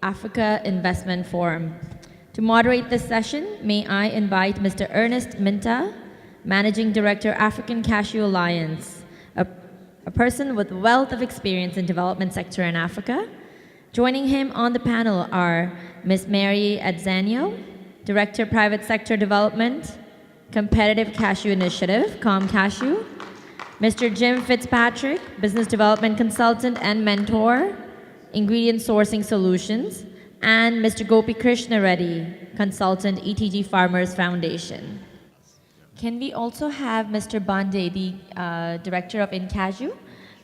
Africa Investment Forum. To moderate this session, may I invite Mr. Ernest Minta, Managing Director, African Cashew Alliance, a person with wealth of experience in development sector in Africa. Joining him on the panel are Ms. Mary Adzanio, Director, Private Sector Development, Competitive Cashew Initiative, Cashew, Mr. Jim Fitzpatrick, Business Development Consultant and Mentor, Ingredient Sourcing Solutions, and Mr. Gopi Krishna Reddy, Consultant, ETG Farmers Foundation. Can we also have Mr. Bande, the Director of Cashew,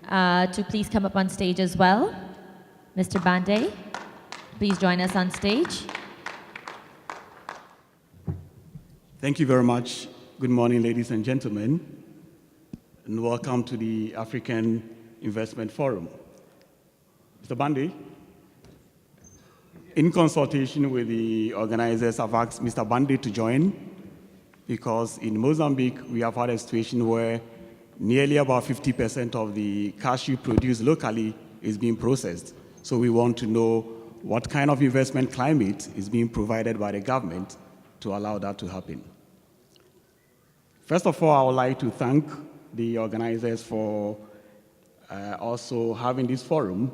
to please come up on stage as well? Mr. Bande, please join us on stage. Thank you very much. Good morning, ladies and gentlemen, and welcome to the African Investment Forum. Mr. Bande, in consultation with the organizers, I've asked Mr. Bande to join because in Mozambique, we have had a situation where nearly about 50% of the cashew produced locally is being processed. So we want to know what kind of investment climate is being provided by the government to allow that to happen. First of all, I would like to thank the organizers for also having this forum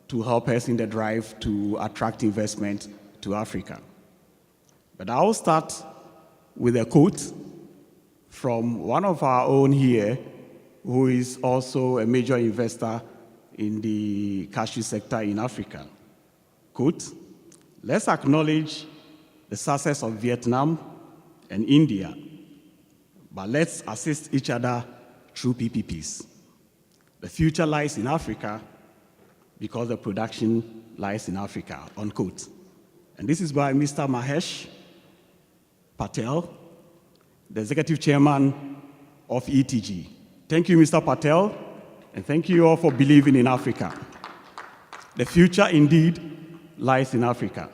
to help us in the drive to attract investment to Africa. But I will start with a quote from one of our own here, who is also a major investor in the cashew sector in Africa. Quote, "Let's acknowledge the success of Vietnam and India, but let's assist each other through PPPs. The future lies in Africa because the production lies in Africa," unquote. And this is by Mr. Mahesh Patel, the Executive Chairman of ETG. Thank you, Mr. Patel, and thank you all for believing in Africa. The future indeed lies in Africa.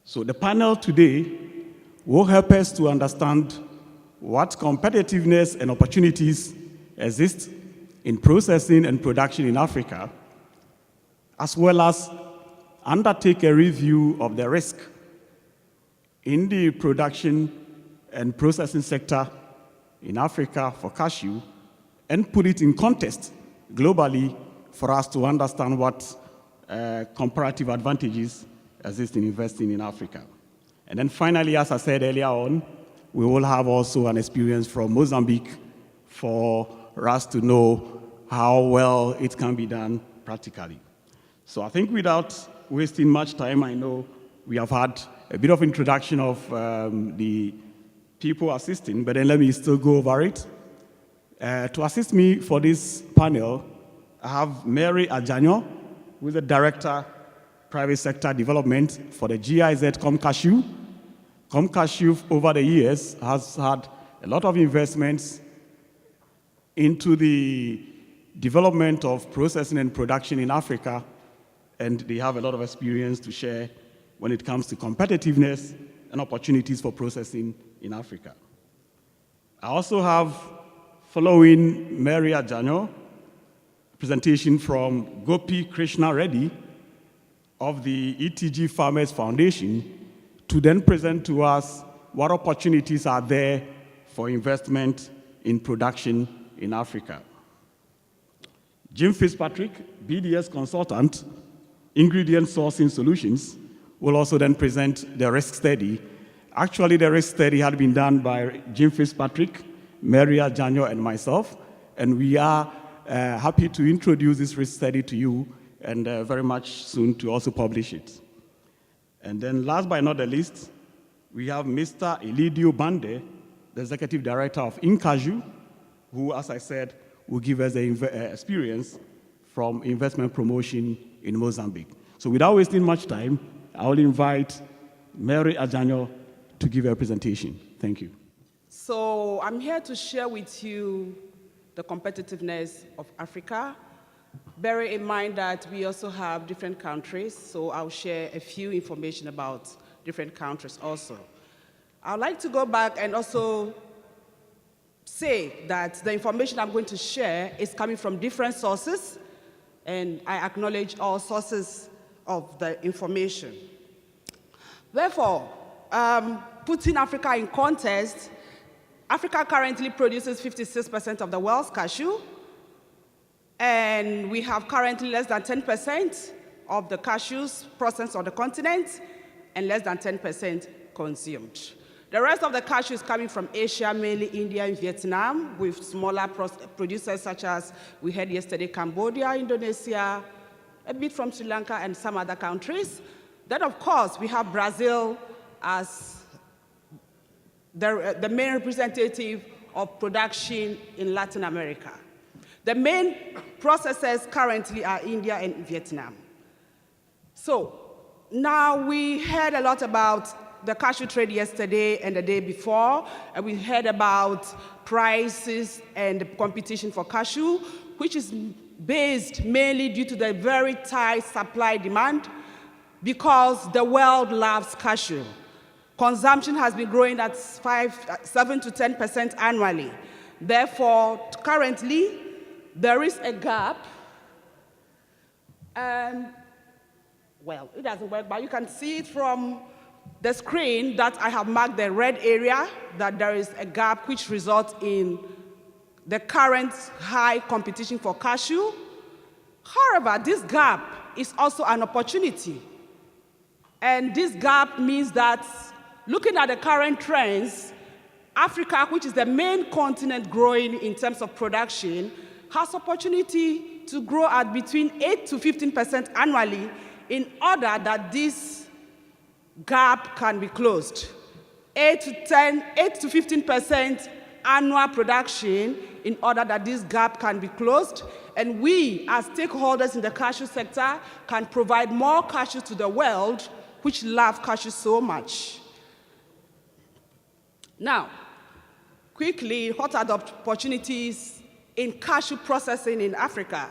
So the panel today will help us to understand what competitiveness and opportunities exist in processing and production in Africa, as well as undertake a review of the risk in the production and processing sector in Africa for cashew, and put it in context globally for us to understand what comparative advantages exist in investing in Africa. And then finally, as I said earlier on, we will have also an experience from Mozambique for us to know how well it can be done practically. So I think without wasting much time, I know we have had a bit of introduction of the people assisting, but then let me still go over it. To assist me for this panel, I have Mary Adzanio, who is the Director, Private Sector Development for the GIZ Cashew. Cashew over the years has had a lot of investments into the development of processing and production in Africa, and they have a lot of experience to share when it comes to competitiveness and opportunities for processing in Africa. I also have, following Mary Adzanio, a presentation from Gopi Krishna Reddy of the ETG Farmers Foundation, to then present to us what opportunities are there for investment in production in Africa. Jim Fitzpatrick, BDS Consultant, Ingredient Sourcing Solutions, will also then present the risk study. Actually, the risk study had been done by Jim Fitzpatrick, Mary Adzanio, and myself, and we are happy to introduce this risk study to you and very much soon to also publish it. And then last but not the least, we have Mr. Elidio Bande, the Executive Director of Cashew, who, as I said, will give us the experience from investment promotion in Mozambique. So without wasting much time, I will invite Mary Adzanio to give a presentation. Thank you. So I'm here to share with you the competitiveness of Africa. Bear in mind that we also have different countries, so I'll share a few information about different countries also. I'd like to go back and also say that the information I'm going to share is coming from different sources, and I acknowledge all sources of the information. Therefore, putting Africa in context, Africa currently produces 56% of the world's cashew, and we have currently less than 10% of the cashews processed on the continent and less than 10% consumed. The rest of the cashew is coming from Asia, mainly India and Vietnam, with smaller producers such as we had yesterday, Cambodia, Indonesia, a bit from Sri Lanka and some other countries. Then, of course, we have Brazil as the main representative of production in Latin America. The main processors currently are India and Vietnam. So now we heard a lot about the cashew trade yesterday and the day before, and we heard about prices and the competition for cashew, which is based mainly due to the very tight supply-demand because the world loves cashew. Consumption has been growing at 7 to 10% annually. Therefore, currently, there is a gap. And, well, it doesn't work, but you can see it from the screen that I have marked the red area, that there is a gap which results in the current high competition for cashew. However, this gap is also an opportunity. And this gap means that looking at the current trends, Africa, which is the main continent growing in terms of production, has opportunity to grow at between 8 to 15% annually in order that this gap can be closed. 8 to 15% annual production in order that this gap can be closed. And we, as stakeholders in the cashew sector, can provide more cashew to the world, which love cashew so much. Now, quickly, what are the opportunities in cashew processing in Africa?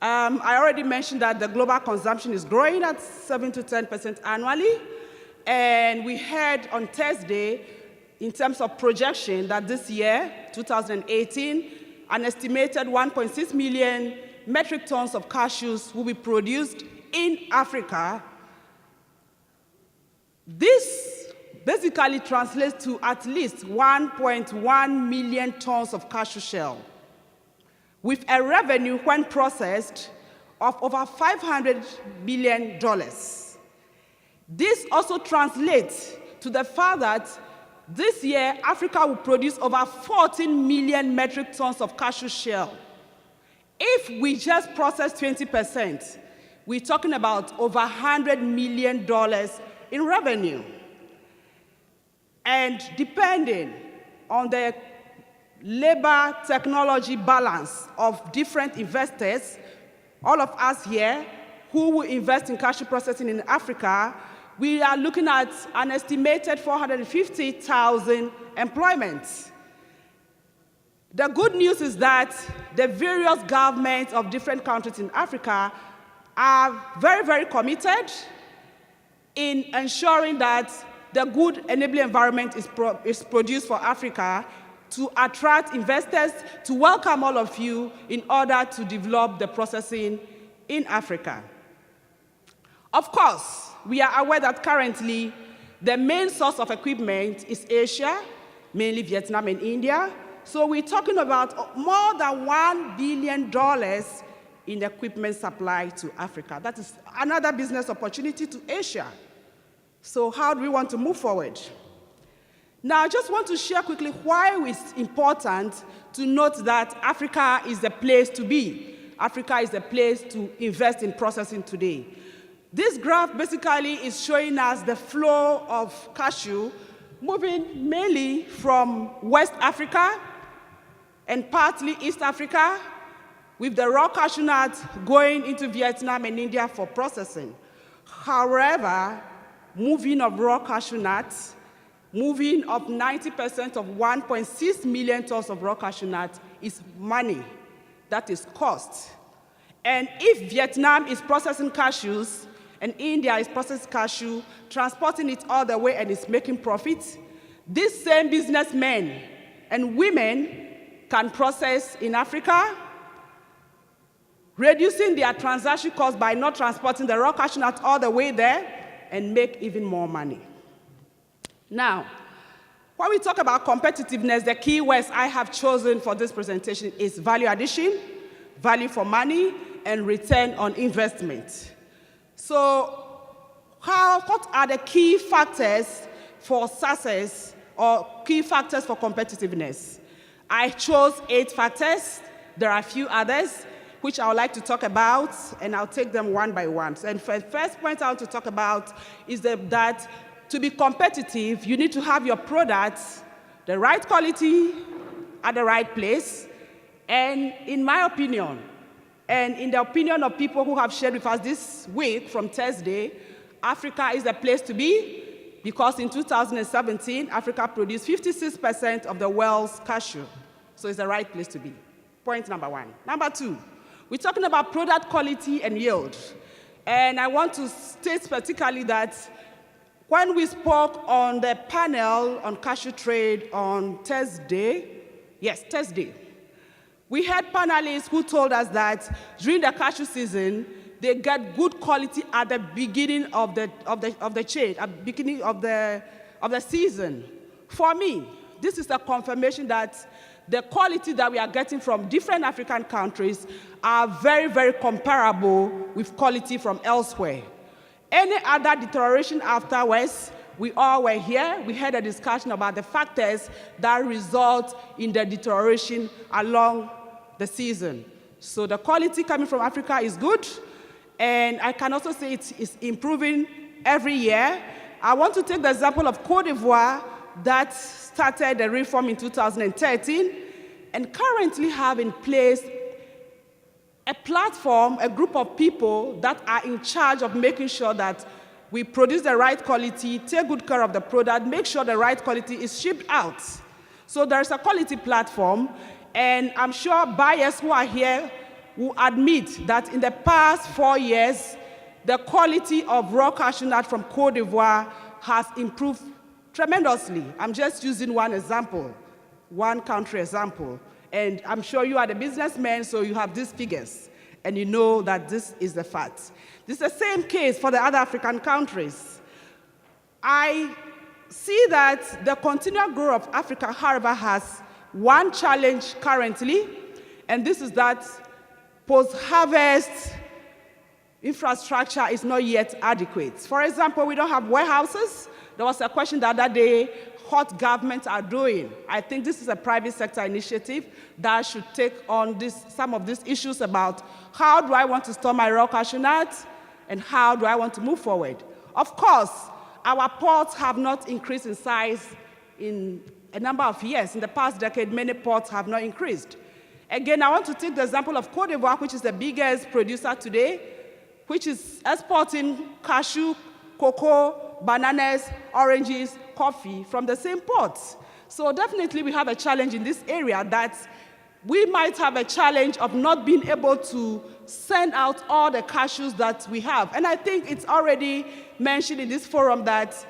I already mentioned that the global consumption is growing at 7 to 10% annually. And we heard on Thursday, in terms of projection, that this year, 2018, an estimated 1.6 million metric tons of cashews will be produced in Africa. This basically translates to at least 1.1 million tons of cashew shell, with a revenue when processed of over $500 billion. This also translates to the fact that this year, Africa will produce over 14 million metric tons of cashew shell. If we just process 20%, we're talking about over $100 million in revenue. And depending on the labor technology balance of different investors, all of us here who will invest in cashew processing in Africa, we are looking at an estimated 450,000 employments. The good news is that the various governments of different countries in Africa are very, very committed in ensuring that the good enabling environment is produced for Africa to attract investors, to welcome all of you in order to develop the processing in Africa. Of course, we are aware that currently the main source of equipment is Asia, mainly Vietnam and India. So we're talking about more than $1 billion in equipment supply to Africa. That is another business opportunity to Asia. So how do we want to move forward? Now, I just want to share quickly why it's important to note that Africa is the place to be. Africa is the place to invest in processing today. This graph basically is showing us the flow of cashew moving mainly from West Africa and partly East Africa, with the raw cashew nut going into Vietnam and India for processing. However, moving of raw cashew nuts, moving of 90% of 1.6 million tons of raw cashew nuts is money. That is cost. And if Vietnam is processing cashews and India is processing cashew, transporting it all the way and is making profits, these same businessmen and women can process in Africa reducing their transaction costs by not transporting the raw cashew nut all the way there, and make even more money. Now, when we talk about competitiveness, the key words I have chosen for this presentation is value addition, value for money, and return on investment. So, what are the key factors for success or key factors for competitiveness? I chose 8 factors. There are a few others which I would like to talk about, and I'll take them one by one. And the first point I want to talk about is that to be competitive, you need to have your products the right quality at the right place. And in my opinion, and in the opinion of people who have shared with us this week from Thursday, Africa is the place to be, because in 2017, Africa produced 56% of the world's cashew. So it's the right place to be. Point number 1. Number 2, we're talking about product quality and yield. And I want to state particularly that when we spoke on the panel on cashew trade on Thursday, we had panelists who told us that during the cashew season, they get good quality at the beginning of the trade, at the beginning of the season. For me, this is a confirmation that the quality that we are getting from different African countries are very, very comparable with quality from elsewhere. Any other deterioration afterwards, we all were here. We had a discussion about the factors that result in the deterioration along the season. So the quality coming from Africa is good, and I can also say it is improving every year. I want to take the example of Cote d'Ivoire that started the reform in 2013 and currently have in place a platform, a group of people that are in charge of making sure that we produce the right quality, take good care of the product, make sure the right quality is shipped out. So there's a quality platform, and I'm sure buyers who are here will admit that in the past 4 years, the quality of raw cashew nut from Cote d'Ivoire has improved tremendously. I'm just using one example, one country example. And I'm sure you are the businessmen, so you have these figures, and you know that this is the fact. This is the same case for the other African countries. I see that the continual growth of Africa, however, has one challenge currently, and this is that post-harvest infrastructure is not yet adequate. For example, we don't have warehouses. There was a question the other day, what governments are doing. I think this is a private sector initiative that should take on some of these issues about how do I want to store my raw cashew nut and how do I want to move forward. Of course, our ports have not increased in size in a number of years. In the past decade, many ports have not increased. Again, I want to take the example of Cote d'Ivoire, which is the biggest producer today, which is exporting cashew, cocoa, bananas, oranges, coffee from the same ports. So definitely we have a challenge in this area that we might have a challenge of not being able to send out all the cashews that we have. And I think it's already mentioned in this forum that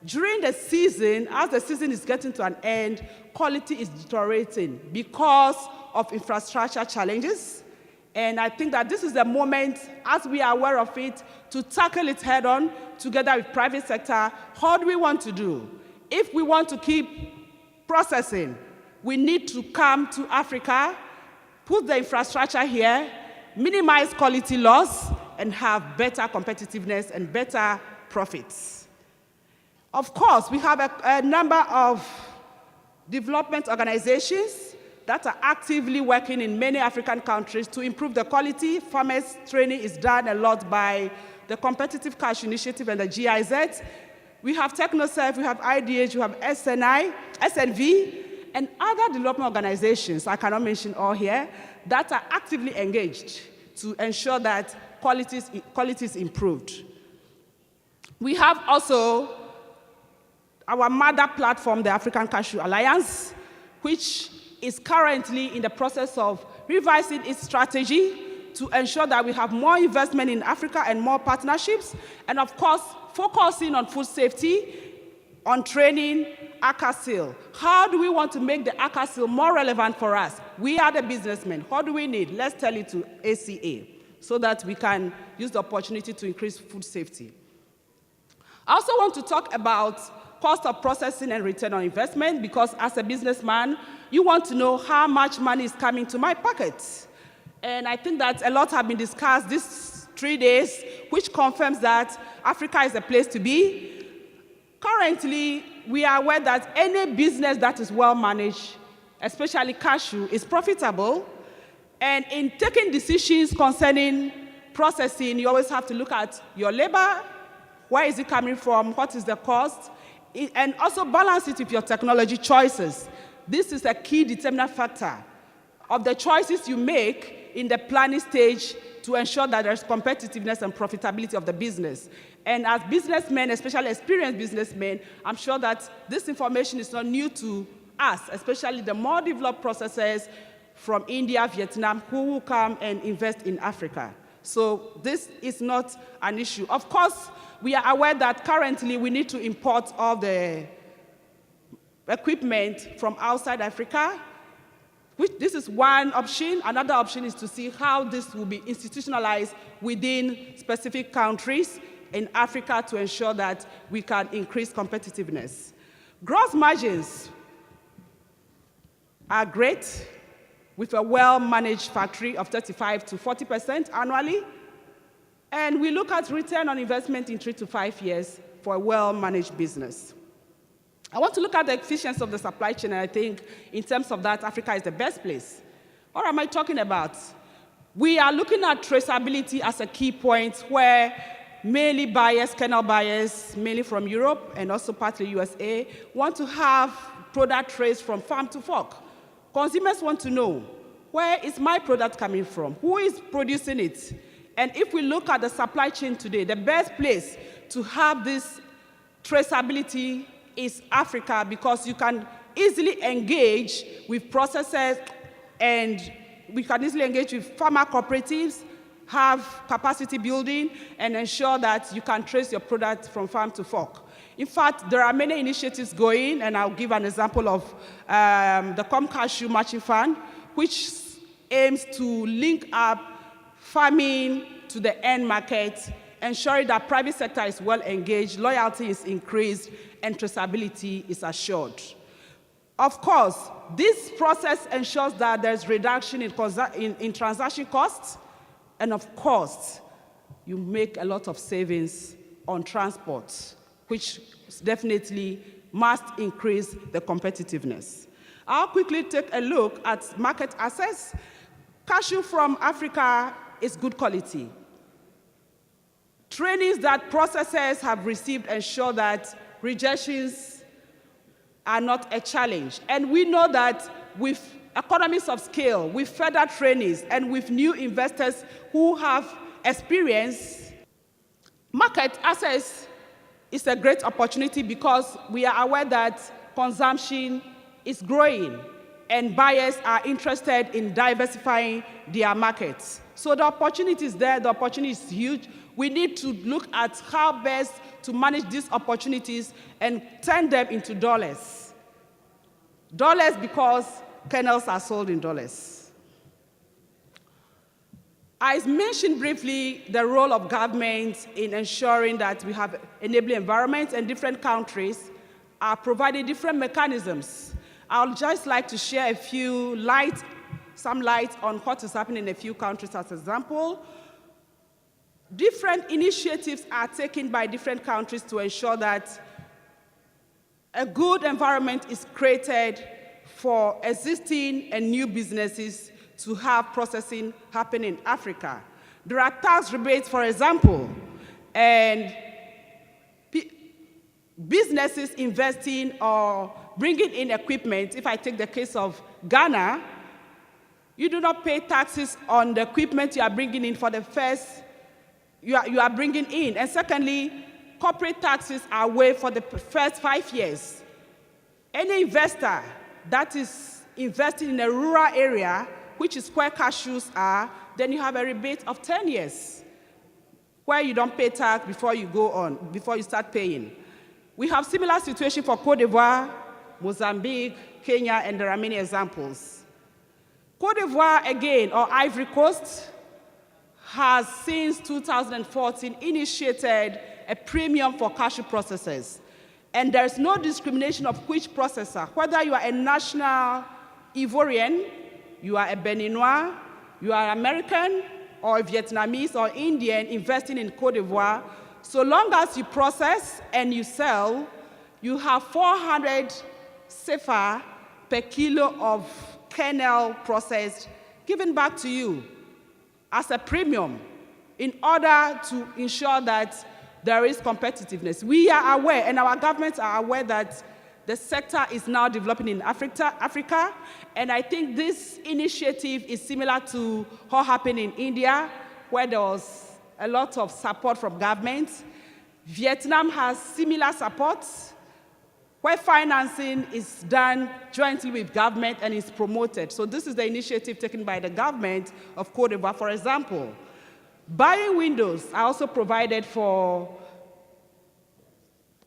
during the season, as the season is getting to an end, quality is deteriorating because of infrastructure challenges. And I think that this is the moment, as we are aware of it, to tackle it head on together with private sector. How do we want to do? If we want to keep processing, we need to come to Africa, put the infrastructure here, minimize quality loss, and have better competitiveness and better profits. Of course, we have a number of development organizations that are actively working in many African countries to improve the quality. Farmers training is done a lot by the Competitive Cashew Initiative and the GIZ. We have TechnoServe, we have IDH, we have SNV, and other development organizations, I cannot mention all here, that are actively engaged to ensure that quality is improved. We have also our mother platform, the African Cashew Alliance, which is currently in the process of revising its strategy to ensure that we have more investment in Africa and more partnerships, and of course, focusing on food safety, on training, ACA seal. How do we want to make the ACA seal more relevant for us? We are the businessmen. What do we need? Let's tell it to ACA so that we can use the opportunity to increase food safety. I also want to talk about cost of processing and return on investment, because as a businessman, you want to know how much money is coming to my pocket. And I think that a lot have been discussed these 3 days, which confirms that Africa is a place to be. Currently, we are aware that any business that is well managed, especially cashew, is profitable. And in taking decisions concerning processing, you always have to look at your labor, where is it coming from, what is the cost, and also balance it with your technology choices. This is a key determinant factor of the choices you make in the planning stage to ensure that there's competitiveness and profitability of the business. And as businessmen, especially experienced businessmen, I'm sure that this information is not new to us, especially the more developed processors from India, Vietnam, who will come and invest in Africa. So this is not an issue. Of course, we are aware that currently we need to import all the equipment from outside Africa. This is one option. Another option is to see how this will be institutionalized within specific countries in Africa to ensure that we can increase competitiveness. Gross margins are great with a well-managed factory of 35 to 40% annually. And we look at return on investment in 3 to 5 years for a well-managed business. I want to look at the efficiency of the supply chain, and I think in terms of that, Africa is the best place. What am I talking about? We are looking at traceability as a key point where mainly buyers, kernel buyers, mainly from Europe and also partly USA, want to have product traced from farm to fork. Consumers want to know, where is my product coming from? Who is producing it? And if we look at the supply chain today, the best place to have this traceability is Africa, because you can easily engage with processors and we can easily engage with farmer cooperatives, have capacity building, and ensure that you can trace your product from farm to fork. In fact, there are many initiatives going, and I'll give an example of the Cashew Matching Fund, which aims to link up farming to the end market, ensuring that private sector is well engaged, loyalty is increased, and traceability is assured. Of course, this process ensures that there's reduction in transaction costs, and of course, you make a lot of savings on transport, which definitely must increase the competitiveness. I'll quickly take a look at market access. Cashew from Africa is good quality. Trainings that processors have received ensure that rejections are not a challenge. And we know that with economies of scale, with further trainings, and with new investors who have experience, market access is a great opportunity because we are aware that consumption is growing and buyers are interested in diversifying their markets. So the opportunity is there, the opportunity is huge. We need to look at how best to manage these opportunities and turn them into dollars. Dollars because kernels are sold in dollars. I mentioned briefly the role of government in ensuring that we have enabling environments, and different countries are providing different mechanisms. I would just like to share some light on what is happening in a few countries as an example. Different initiatives are taken by different countries to ensure that a good environment is created for existing and new businesses to have processing happen in Africa. There are tax rebates, for example, and businesses investing or bringing in equipment. If I take the case of Ghana, you do not pay taxes on the equipment you are bringing in for the first, you are bringing in. And secondly, corporate taxes are waived for the first 5 years. Any investor that is investing in a rural area, which is where cashews are, then you have a rebate of 10 years, where you don't pay tax before you go on, before you start paying. We have similar situation for Cote d'Ivoire, Mozambique, Kenya, and there are many examples. Cote d'Ivoire, again, or Ivory Coast, has since 2014 initiated a premium for cashew processors. And there's no discrimination of which processor, whether you are a national Ivorian, you are a Beninois, you are American, or Vietnamese, or Indian investing in Cote d'Ivoire. So long as you process and you sell, you have 400 CFA per kilo of kernel processed given back to you as a premium in order to ensure that there is competitiveness. We are aware, and our governments are aware, that the sector is now developing in Africa, and I think this initiative is similar to what happened in India, where there was a lot of support from governments. Vietnam has similar support, where financing is done jointly with government and is promoted. So this is the initiative taken by the government of Cote d'Ivoire, for example. Buying windows are also provided for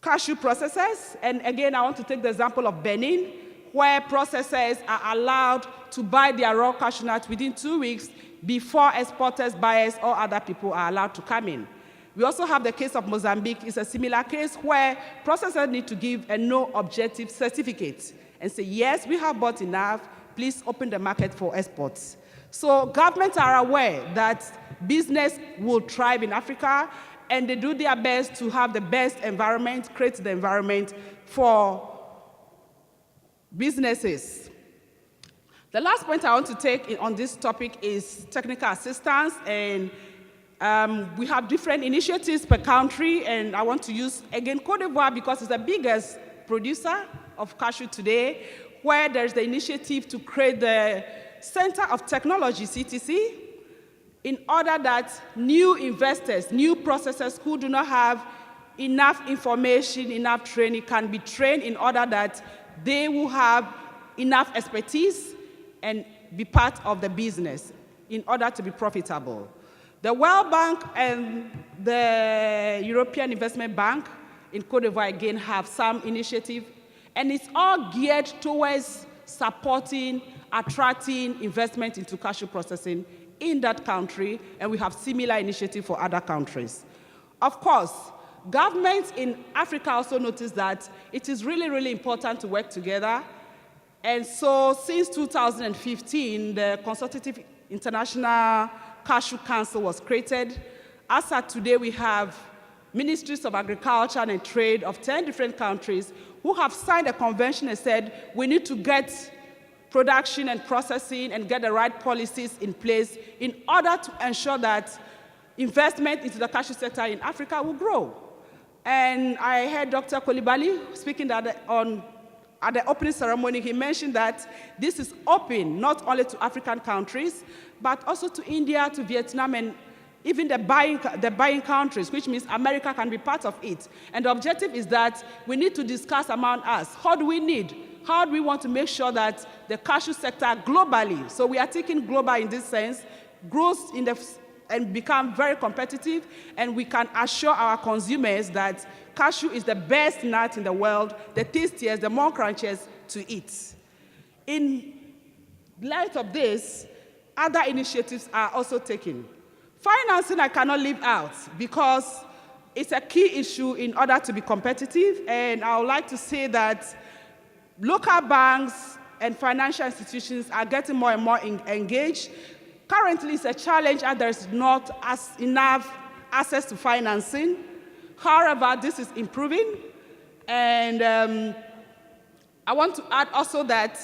cashew processors. And again, I want to take the example of Benin, where processors are allowed to buy their raw cashew nuts within 2 weeks before exporters, buyers, or other people are allowed to come in. We also have the case of Mozambique. It's a similar case where processors need to give a no objective certificate and say, yes, we have bought enough, please open the market for exports. So governments are aware that business will thrive in Africa, and they do their best to have the best environment, create the environment for businesses. The last point I want to take on this topic is technical assistance, and we have different initiatives per country, and I want to use, again, Cote d'Ivoire because it's the biggest producer of cashew today, where there's the initiative to create the Center of Technology, CTC, in order that new investors, new processors who do not have enough information, enough training, can be trained in order that they will have enough expertise and be part of the business in order to be profitable. The World Bank and the European Investment Bank in Cote d'Ivoire, again, have some initiative, and it's all geared towards supporting, attracting investment into cashew processing in that country, and we have similar initiatives for other countries. Of course, governments in Africa also notice that it is really, really important to work together, and so since 2015, the Consultative International Cashew Council was created. As of today, we have ministries of agriculture and trade of 10 different countries who have signed a convention and said we need to get production and processing and get the right policies in place in order to ensure that investment into the cashew sector in Africa will grow. And I heard Dr. Coulibaly speaking at the opening ceremony. He mentioned that this is open not only to African countries, but also to India, to Vietnam, and even the buying countries, which means America can be part of it. And the objective is that we need to discuss among us, how do we want to make sure that the cashew sector globally, so we are taking global in this sense, grows and become very competitive, and we can assure our consumers that cashew is the best nut in the world, the tastiest, the more crunchiest to eat. In light of this, other initiatives are also taken. Financing I cannot leave out because it's a key issue in order to be competitive, and I would like to say that local banks and financial institutions are getting more and more engaged. Currently, it's a challenge and there's not enough access to financing. However, this is improving, and I want to add also that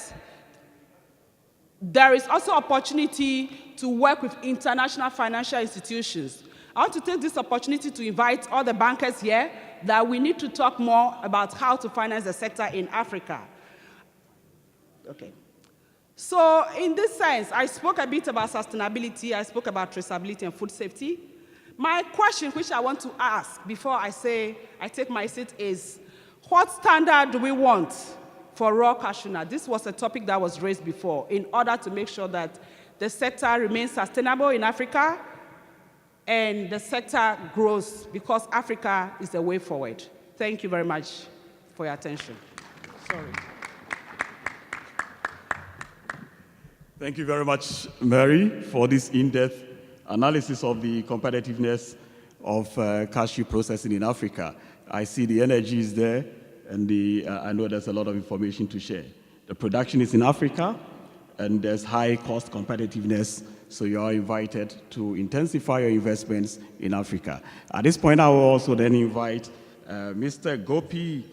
there is also opportunity to work with international financial institutions. I want to take this opportunity to invite all the bankers here that we need to talk more about how to finance the sector in Africa. Okay. So in this sense, I spoke a bit about sustainability, I spoke about traceability and food safety. My question, which I want to ask before I take my seat, is what standard do we want for raw cashew nut? This was a topic that was raised before in order to make sure that the sector remains sustainable in Africa and the sector grows, because Africa is the way forward. Thank you very much for your attention. Sorry. Thank you very much, Mary, for this in-depth analysis of the competitiveness of cashew processing in Africa. I see the energy is there, and I know there's a lot of information to share. The production is in Africa, and there's high cost competitiveness, so you are invited to intensify your investments in Africa. At this point, I will also then invite Mr. Gopi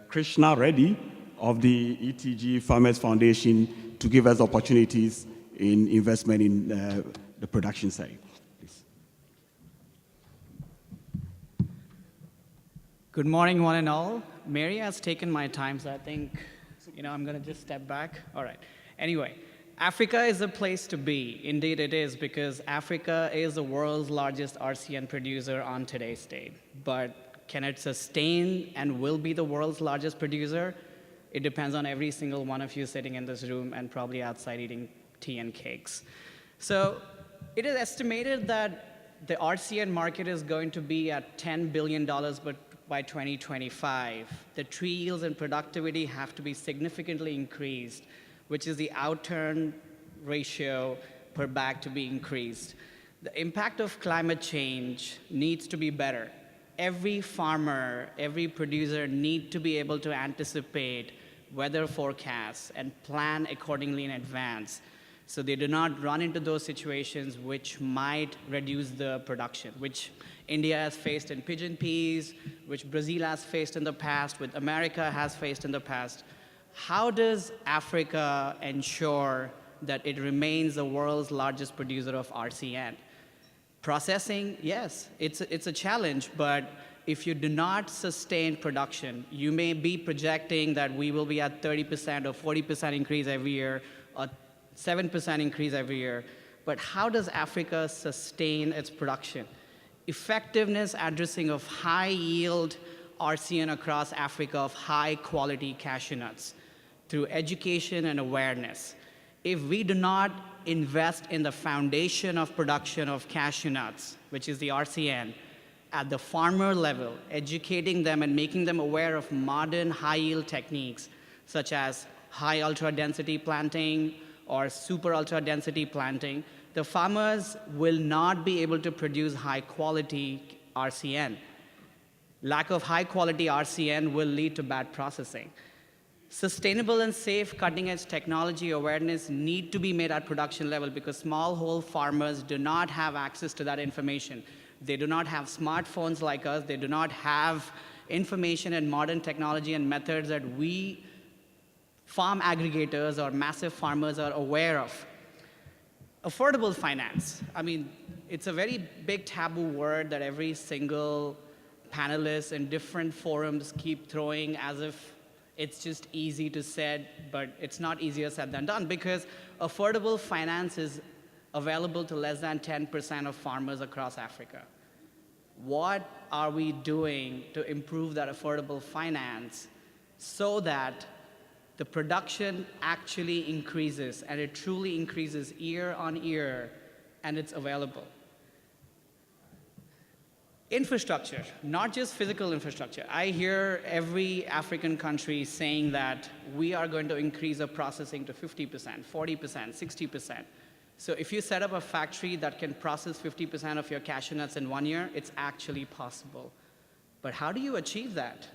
Krishna Reddy of the ETG Farmers Foundation to give us opportunities in investment in the production side. Please. Good morning, one and all. Mary has taken my time, so I think, I'm going to just step back. All right. Anyway, Africa is a place to be. Indeed, it is, because Africa is the world's largest RCN producer on today's date. But can it sustain and will be the world's largest producer? It depends on every single one of you sitting in this room and probably outside eating tea and cakes. So it is estimated that the RCN market is going to be at $10 billion, but by 2025, the tree yields and productivity have to be significantly increased, which is the outturn ratio per bag to be increased. The impact of climate change needs to be better. Every farmer, every producer need to be able to anticipate weather forecasts and plan accordingly in advance, so they do not run into those situations which might reduce the production, which India has faced in pigeon peas, which Brazil has faced in the past, which America has faced in the past. How does Africa ensure that it remains the world's largest producer of RCN? Processing, yes, it's a challenge, but if you do not sustain production, you may be projecting that we will be at 30% or 40% increase every year, or 7% increase every year. But how does Africa sustain its production? Effectiveness addressing of high yield RCN across Africa of high quality cashew nuts through education and awareness. If we do not invest in the foundation of production of cashew nuts, which is the RCN, at the farmer level, educating them and making them aware of modern high-yield techniques, such as high ultra-density planting or super ultra-density planting, the farmers will not be able to produce high-quality RCN. Lack of high-quality RCN will lead to bad processing. Sustainable and safe cutting-edge technology awareness need to be made at production level, because smallholder farmers do not have access to that information. They do not have smartphones like us. They do not have information and modern technology and methods that we farm aggregators or massive farmers are aware of. Affordable finance. I mean, it's a very big taboo word that every single panelist in different forums keep throwing as if it's just easy to say, but it's not easier said than done, because affordable finance is available to less than 10% of farmers across Africa. What are we doing to improve that affordable finance so that the production actually increases, and it truly increases year on year, and it's available? Infrastructure, not just physical infrastructure. I hear every African country saying that we are going to increase our processing to 50%, 40%, 60%. So if you set up a factory that can process 50% of your cashew nuts in 1 year, it's actually possible. But how do you achieve that?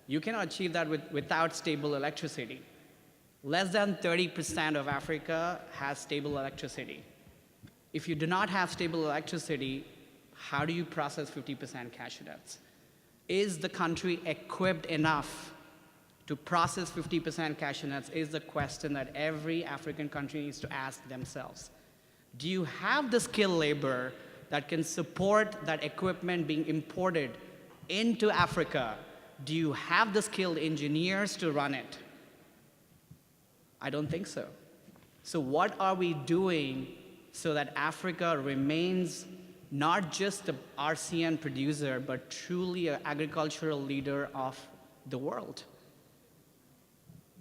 You cannot achieve that without stable electricity. Less than 30% of Africa has stable electricity. If you do not have stable electricity, how do you process 50% cashew nuts? Is the country equipped enough to process 50% cashew nuts is the question that every African country needs to ask themselves. Do you have the skilled labor that can support that equipment being imported into Africa? Do you have the skilled engineers to run it? I don't think so. So what are we doing so that Africa remains not just the RCN producer, but truly an agricultural leader of the world?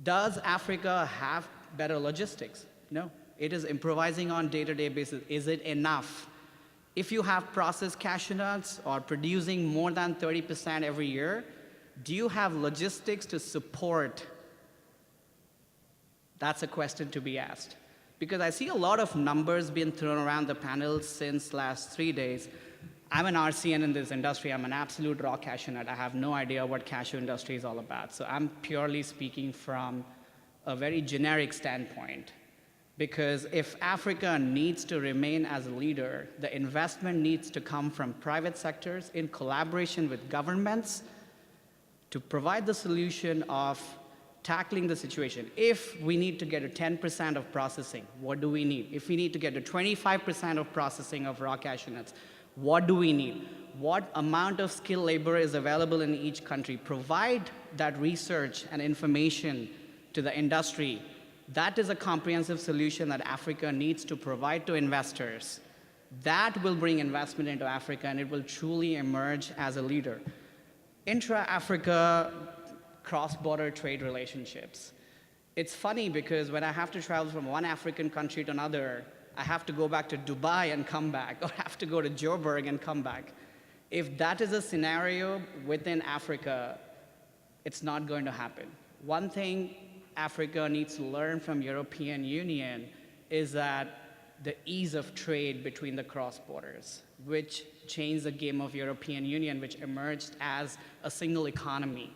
Does Africa have better logistics? No. It is improvising on day-to-day basis. Is it enough? If you have processed cashew nuts or producing more than 30% every year, do you have logistics to support? That's a question to be asked. Because I see a lot of numbers being thrown around the panel since last 3 days. I'm an RCN in this industry. I'm an absolute raw cashew nut. I have no idea what cashew industry is all about. So I'm purely speaking from a very generic standpoint. Because if Africa needs to remain as a leader, the investment needs to come from private sectors in collaboration with governments to provide the solution of tackling the situation. If we need to get to 10% of processing, what do we need? If we need to get to 25% of processing of raw cashew nuts, what do we need? What amount of skilled labor is available in each country? Provide that research and information to the industry. That is a comprehensive solution that Africa needs to provide to investors. That will bring investment into Africa, and it will truly emerge as a leader. Intra-Africa cross-border trade relationships. It's funny because when I have to travel from one African country to another, I have to go back to Dubai and come back, or have to go to Joburg and come back. If that is a scenario within Africa, it's not going to happen. One thing Africa needs to learn from European Union is that the ease of trade between the cross borders, which changed the game of European Union, which emerged as a single economy,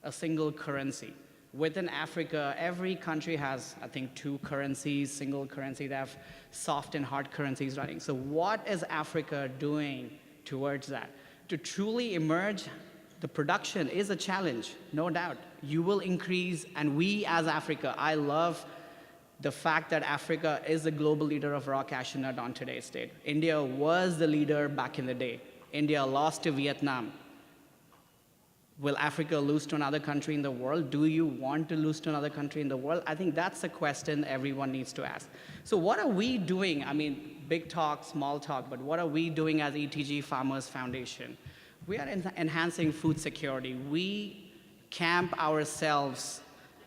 a single currency. Within Africa, every country has, I think, 2 currencies, single currency. They have soft and hard currencies running. So what is Africa doing towards that? To truly emerge, the production is a challenge, no doubt. You will increase, and we as Africa, I love the fact that Africa is the global leader of raw cashew nut on today's date. India was the leader back in the day. India lost to Vietnam. Will Africa lose to another country in the world? Do you want to lose to another country in the world? I think that's a question everyone needs to ask. So what are we doing? I mean, big talk, small talk, but what are we doing as ETG Farmers Foundation? We are enhancing food security. We camp ourselves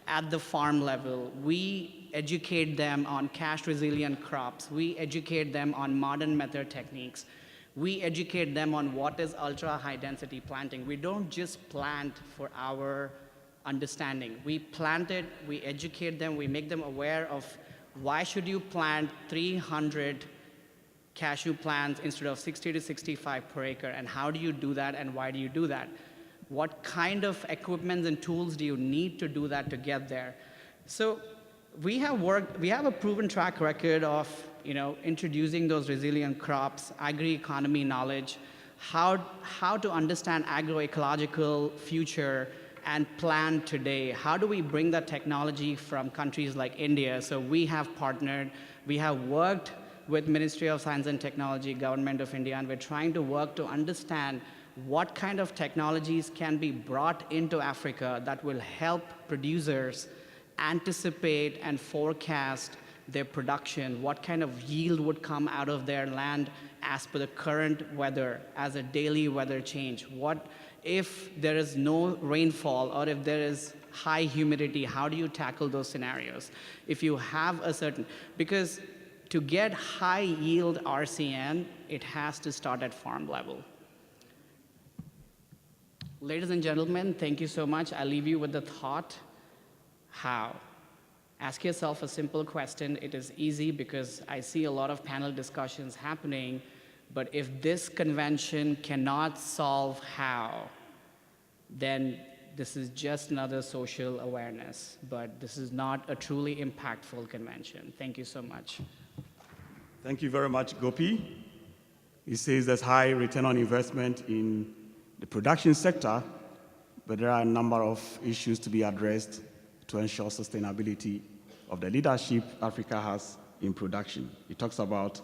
at the farm level. We educate them on cash-resilient crops. We educate them on modern method techniques. We educate them on what is ultra-high-density planting. We don't just plant for our understanding. We plant it, we educate them, we make them aware of why should you plant 300 cashew plants instead of 60 to 65 per acre, and how do you do that, and why do you do that? What kind of equipment and tools do you need to do that to get there? So we have a proven track record of introducing those resilient crops, agri-economy knowledge, how to understand agroecological future and plan today. How do we bring that technology from countries like India? So we have partnered, we have worked with Ministry of Science and Technology, Government of India, and we're trying to work to understand what kind of technologies can be brought into Africa that will help producers anticipate and forecast their production, what kind of yield would come out of their land as per the current weather, as a daily weather change. What if there is no rainfall, or if there is high humidity, how do you tackle those scenarios? If you have a certain, because to get high yield RCN, it has to start at farm level. Ladies and gentlemen, thank you so much. I leave you with the thought, how? Ask yourself a simple question. It is easy because I see a lot of panel discussions happening, but if this convention cannot solve how, then this is just another social awareness, but this is not a truly impactful convention. Thank you so much. Thank you very much, Gopi. He says there's high return on investment in the production sector, but there are a number of issues to be addressed to ensure sustainability of the leadership Africa has in production. He talks about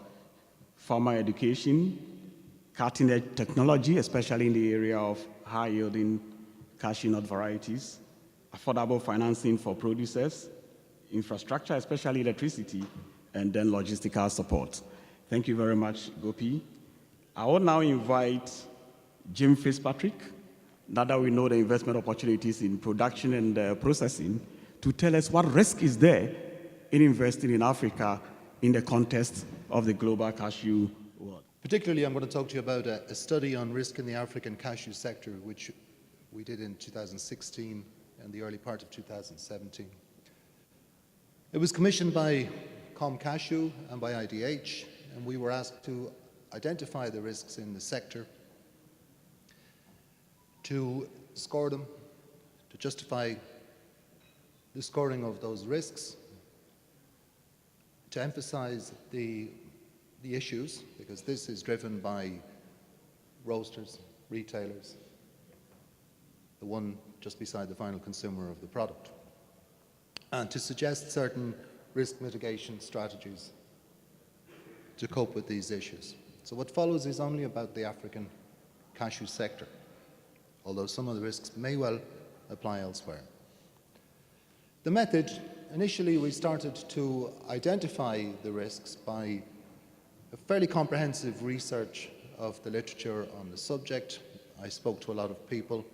farmer education, cutting-edge technology, especially in the area of high-yielding cashew nut varieties, affordable financing for producers, infrastructure, especially electricity, and then logistical support. Thank you very much, Gopi. I will now invite Jim Fitzpatrick, now that we know the investment opportunities in production and processing, to tell us what risk is there in investing in Africa in the context of the global cashew world. Particularly, I'm going to talk to you about a study on risk in the African cashew sector, which we did in 2016 and the early part of 2017. It was commissioned by Cashew and by IDH, and we were asked to identify the risks in the sector, to score them, to justify the scoring of those risks, to emphasize the issues, because this is driven by roasters, retailers, the one just beside the final consumer of the product, and to suggest certain risk mitigation strategies to cope with these issues. So what follows is only about the African cashew sector, although some of the risks may well apply elsewhere. The method, initially we started to identify the risks by a fairly comprehensive research of the literature on the subject. I spoke to a lot of people,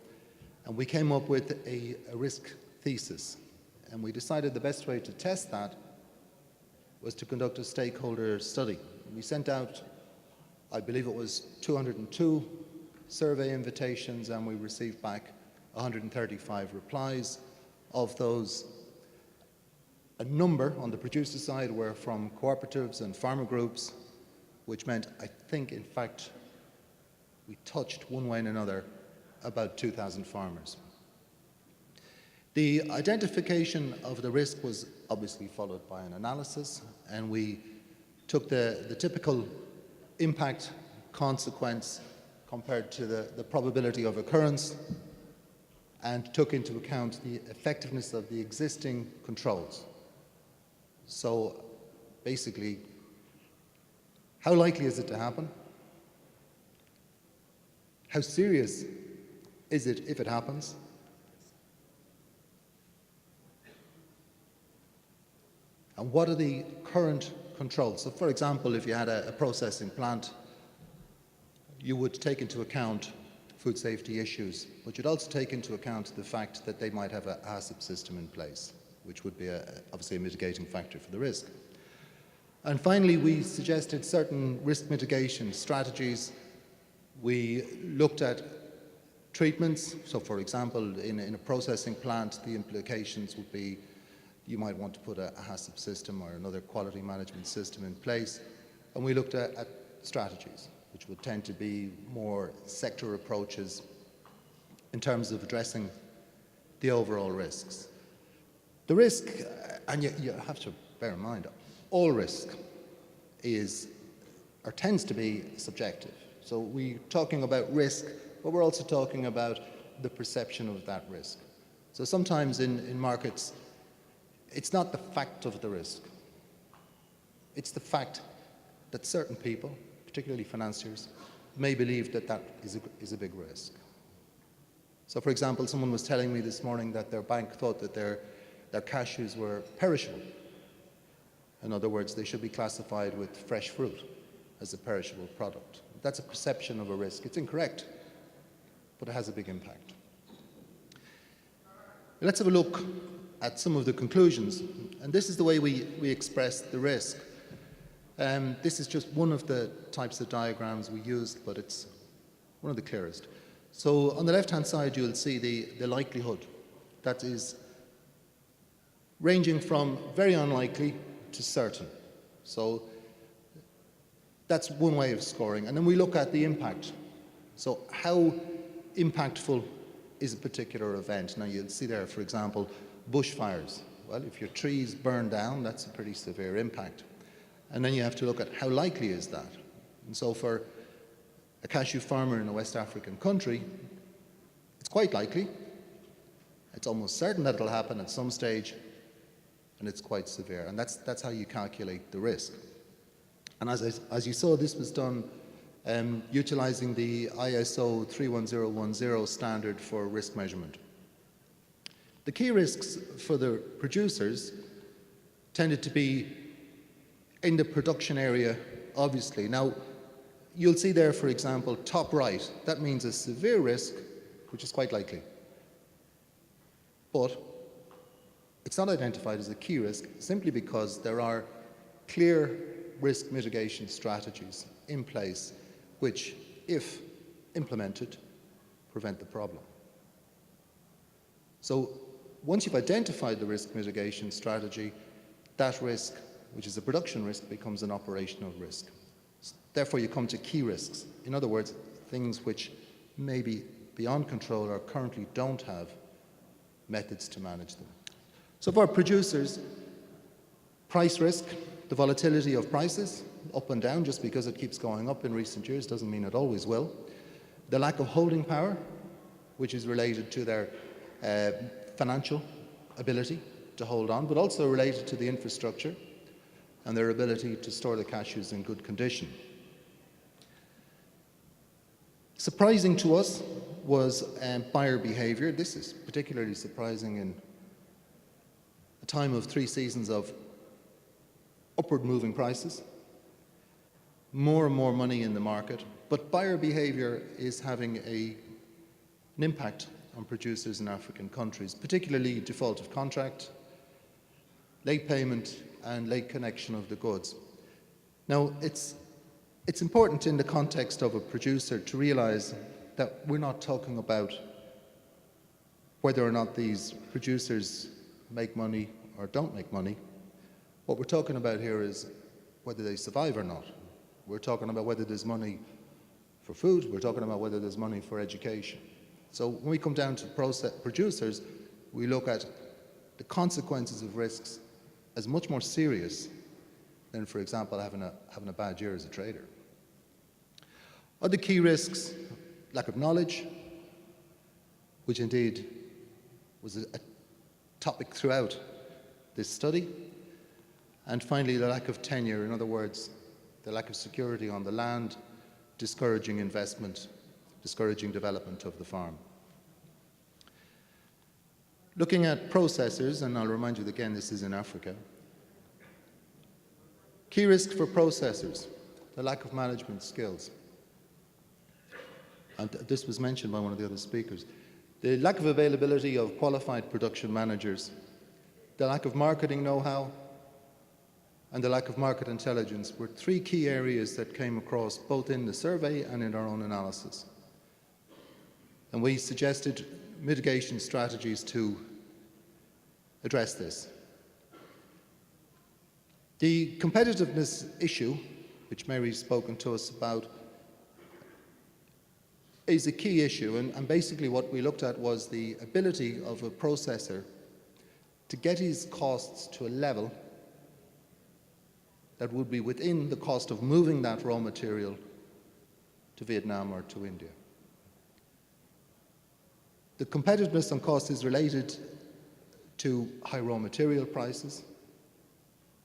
and we came up with a risk thesis. And we decided the best way to test that was to conduct a stakeholder study. We sent out, I believe it was 202 survey invitations, and we received back 135 replies. Of those, a number on the producer side were from cooperatives and farmer groups, which meant, I think, in fact, we touched one way and another about 2,000 farmers. The identification of the risk was obviously followed by an analysis, and we took the typical impact consequence compared to the probability of occurrence, and took into account the effectiveness of the existing controls. So basically, how likely is it to happen? How serious is it if it happens? And what are the current controls? So for example, if you had a processing plant, you would take into account food safety issues, but you'd also take into account the fact that they might have a HACCP system in place, which would be obviously a mitigating factor for the risk. And finally, we suggested certain risk mitigation strategies. We looked at treatments. So for example, in a processing plant, the implications would be you might want to put a HACCP system or another quality management system in place. And we looked at strategies, which would tend to be more sector approaches in terms of addressing the overall risks. The risk, and you have to bear in mind, all risk is or tends to be subjective. So we're talking about risk, but we're also talking about the perception of that risk. So sometimes in markets, it's not the fact of the risk. It's the fact that certain people, particularly financiers, may believe that that is a big risk. So for example, someone was telling me this morning that their bank thought that their cashews were perishable. In other words, they should be classified with fresh fruit as a perishable product. That's a perception of a risk. It's incorrect, but it has a big impact. Let's have a look at some of the conclusions. And this is the way we express the risk. This is just one of the types of diagrams we used, but it's one of the clearest. So on the left-hand side, you'll see the likelihood. That is ranging from very unlikely to certain. So that's one way of scoring. And then we look at the impact. So how impactful is a particular event? Now you'll see there, for example, bushfires. Well, if your trees burn down, that's a pretty severe impact. And then you have to look at how likely is that. And so for a cashew farmer in a West African country, it's quite likely. It's almost certain that it'll happen at some stage, and it's quite severe. And that's how you calculate the risk. And as you saw, this was done utilizing the ISO 31010 standard for risk measurement. The key risks for the producers tended to be in the production area, obviously. Now, you'll see there, for example, top right, that means a severe risk, which is quite likely. But it's not identified as a key risk simply because there are clear risk mitigation strategies in place which, if implemented, prevent the problem. So once you've identified the risk mitigation strategy, that risk which is a production risk, becomes an operational risk. Therefore, you come to key risks. In other words, things which may be beyond control or currently don't have methods to manage them. So for producers, price risk, the volatility of prices, up and down, just because it keeps going up in recent years doesn't mean it always will. The lack of holding power, which is related to their financial ability to hold on, but also related to the infrastructure and their ability to store the cashews in good condition. Surprising to us was buyer behavior. This is particularly surprising in a time of 3 seasons of upward moving prices, more and more money in the market, but buyer behavior is having an impact on producers in African countries, particularly default of contract, late payment and late connection of the goods. Now, it's important in the context of a producer to realize that we're not talking about whether or not these producers make money or don't make money. What we're talking about here is whether they survive or not. We're talking about whether there's money for food, we're talking about whether there's money for education. So when we come down to producers, we look at the consequences of risks as much more serious than, for example, having a bad year as a trader. Other key risks, lack of knowledge, which indeed was a topic throughout this study. And finally, the lack of tenure, in other words, the lack of security on the land, discouraging investment, discouraging development of the farm. Looking at processors, and I'll remind you again, this is in Africa. Key risks for processors, the lack of management skills. And this was mentioned by one of the other speakers. The lack of availability of qualified production managers, the lack of marketing know-how, and the lack of market intelligence were 3 key areas that came across both in the survey and in our own analysis. And we suggested mitigation strategies to address this. The competitiveness issue, which Mary's spoken to us about, is a key issue, and basically what we looked at was the ability of a processor to get his costs to a level that would be within the cost of moving that raw material to Vietnam or to India. The competitiveness on cost is related to high raw material prices,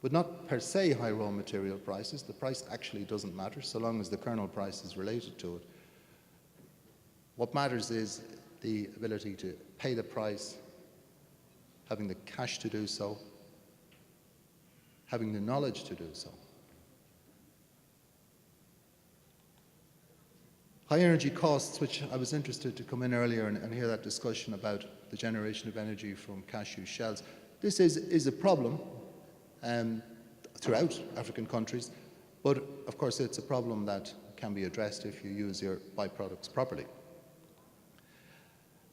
but not per se high raw material prices. The price actually doesn't matter so long as the kernel price is related to it. What matters is the ability to pay the price, having the cash to do so, having the knowledge to do so. High energy costs, which I was interested to come in earlier and hear that discussion about the generation of energy from cashew shells. This is a problem throughout African countries, but of course it's a problem that can be addressed if you use your byproducts properly.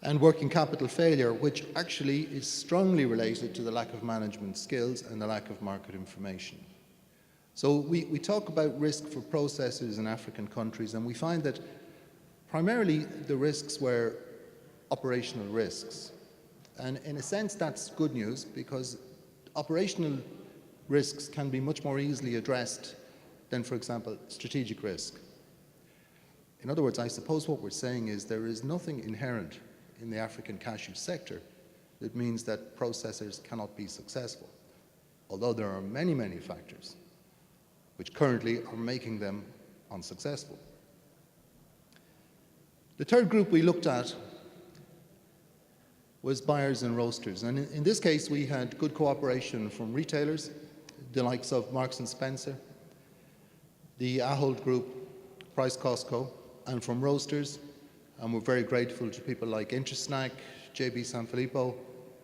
And working capital failure, which actually is strongly related to the lack of management skills and the lack of market information. So we talk about risk for processors in African countries, and we find that primarily the risks were operational risks. And in a sense, that's good news, because operational risks can be much more easily addressed than, for example, strategic risk. In other words, I suppose what we're saying is there is nothing inherent in the African cashew sector that means that processors cannot be successful, although there are many, many factors which currently are making them unsuccessful. The third group we looked at was buyers and roasters, and in this case we had good cooperation from retailers, the likes of Marks & Spencer, the Ahold Group, Price Costco, and from roasters. And we're very grateful to people like Intersnack, JB Sanfilippo,